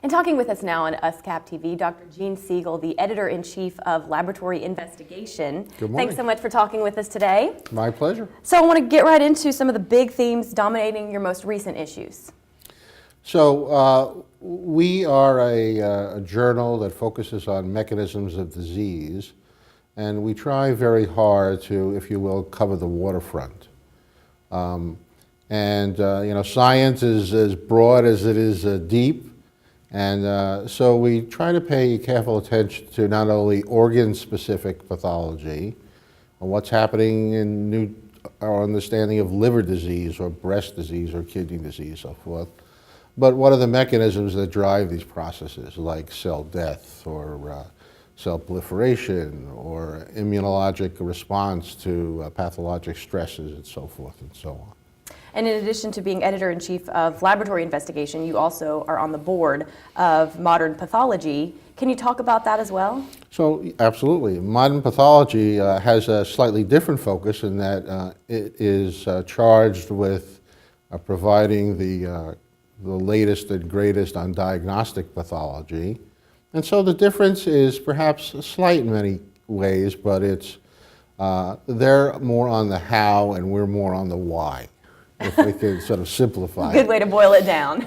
And talking with us now on USCAP TV, Dr. Gene Siegal, the Editor-in-Chief of Laboratory Investigation. Good morning. Thanks so much for talking with us today. My pleasure. So I want to get right into some of the big themes dominating your most recent issues. So we are a journal that focuses on mechanisms of disease, and we try very hard to, if you will, cover the waterfront. Science is as broad as it is deep, and so we try to pay careful attention to not only organ-specific pathology, or what's happening in our understanding of liver disease or breast disease or kidney disease, so forth, but what are the mechanisms that drive these processes, like cell death or cell proliferation or immunologic response to pathologic stresses and so forth and so on. And in addition to being Editor-in-Chief of Laboratory Investigation, you also are on the board of Modern Pathology. Can you talk about that as well? So, absolutely. Modern Pathology has a slightly different focus in that it is charged with providing the latest and greatest on diagnostic pathology. And so the difference is perhaps slight in many ways, but it's they're more on the how and we're more on the why, if we can sort of simplify it. Good way to boil it down.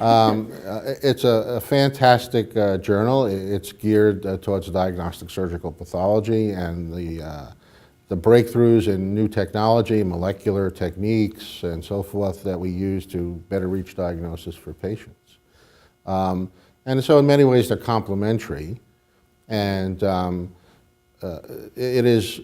It's a fantastic journal. It's geared towards diagnostic surgical pathology and the breakthroughs in new technology, molecular techniques, and so forth that we use to better reach diagnosis for patients. And so in many ways they're complementary, and it is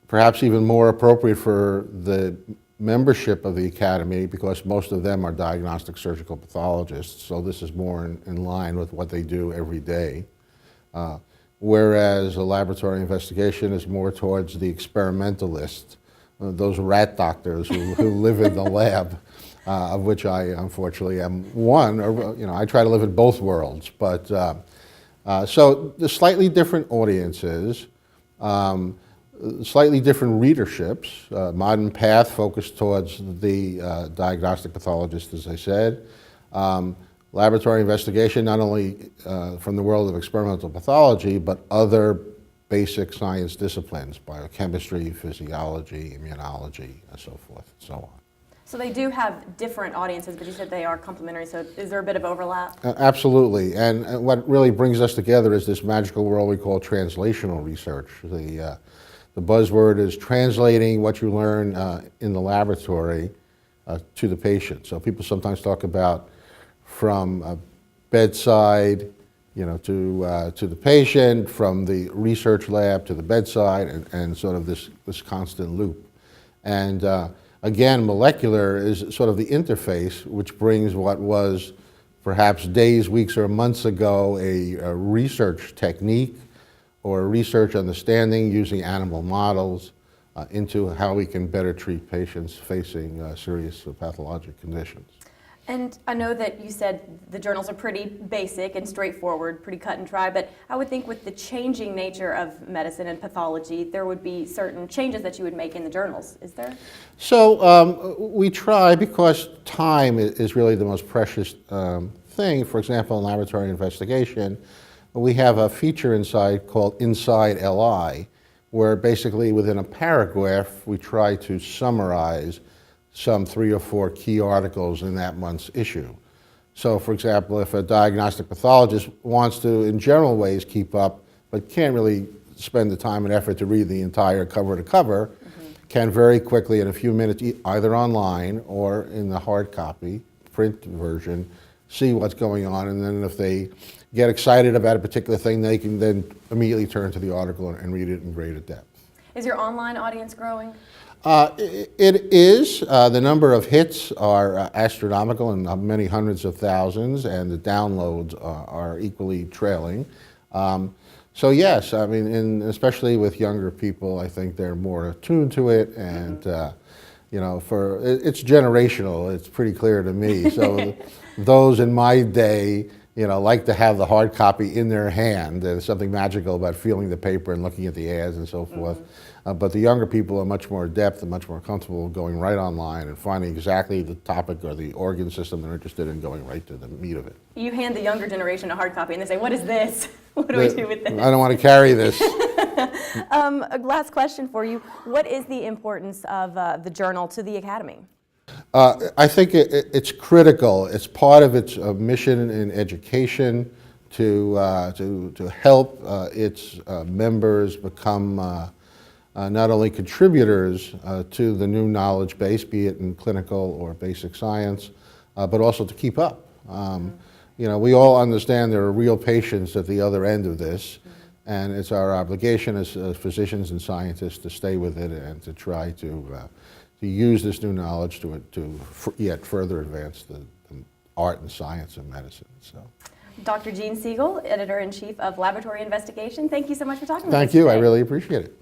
perhaps even more appropriate for the membership of the Academy because most of them are diagnostic surgical pathologists, so this is more in line with what they do every day. Whereas a laboratory investigation is more towards the experimentalist, those rat doctors who live in the lab, of which I unfortunately am one. Or, I try to live in both worlds. But so the slightly different audiences, slightly different readerships. Modern Path focused towards the diagnostic pathologist, as I said. Laboratory investigation, not only from the world of experimental pathology, but other basic science disciplines, biochemistry, physiology, immunology, and so forth and so on. So they do have different audiences, but you said they are complementary, so is there a bit of overlap? Absolutely, and what really brings us together is this magical world we call translational research. The buzzword is translating what you learn in the laboratory to the patient. So people sometimes talk about from bedside, to the patient, from the research lab to the bedside, and sort of this constant loop. And again, molecular is sort of the interface which brings what was perhaps days, weeks, or months ago a research technique or a research understanding using animal models into how we can better treat patients facing serious pathologic conditions. And I know that you said the journals are pretty basic and straightforward, pretty cut and dry, but I would think with the changing nature of medicine and pathology, there would be certain changes that you would make in the journals. Is there? So we try, because time is really the most precious thing. For example, in laboratory investigation, we have a feature inside called Inside LI, where basically within a paragraph, we try to summarize some 3 or 4 key articles in that month's issue. So for example, if a diagnostic pathologist wants to, in general ways, keep up, but can't really spend the time and effort to read the entire cover to cover, can very quickly in a few minutes, either online or in the hard copy, print version, see what's going on, and then if they get excited about a particular thing, they can then immediately turn to the article and read it in greater depth. Is your online audience growing? It is. The number of hits are astronomical in many hundreds of thousands, and the downloads are equally trailing. So yes, I mean, especially with younger people, I think they're more attuned to it, and it's generational. It's pretty clear to me. So those in my day, like to have the hard copy in their hand. There's something magical about feeling the paper and looking at the ads and so forth. But the younger people are much more adept and much more comfortable going right online and finding exactly the topic or the organ system they're interested in, going right to the meat of it. You hand the younger generation a hard copy and they say, what is this? What do we do with this? I don't want to carry this. A last question for you. What is the importance of the journal to the Academy? I think it's critical. It's part of its mission in education to help its members become not only contributors to the new knowledge base, be it in clinical or basic science, but also to keep up. We all understand there are real patients at the other end of this, and it's our obligation as physicians and scientists to stay with it and to try to use this new knowledge to yet further advance the art and science of medicine. So, Dr. Gene Siegal, Editor-in-Chief of Laboratory Investigation, thank you so much for talking with us thank you. today. I really appreciate it.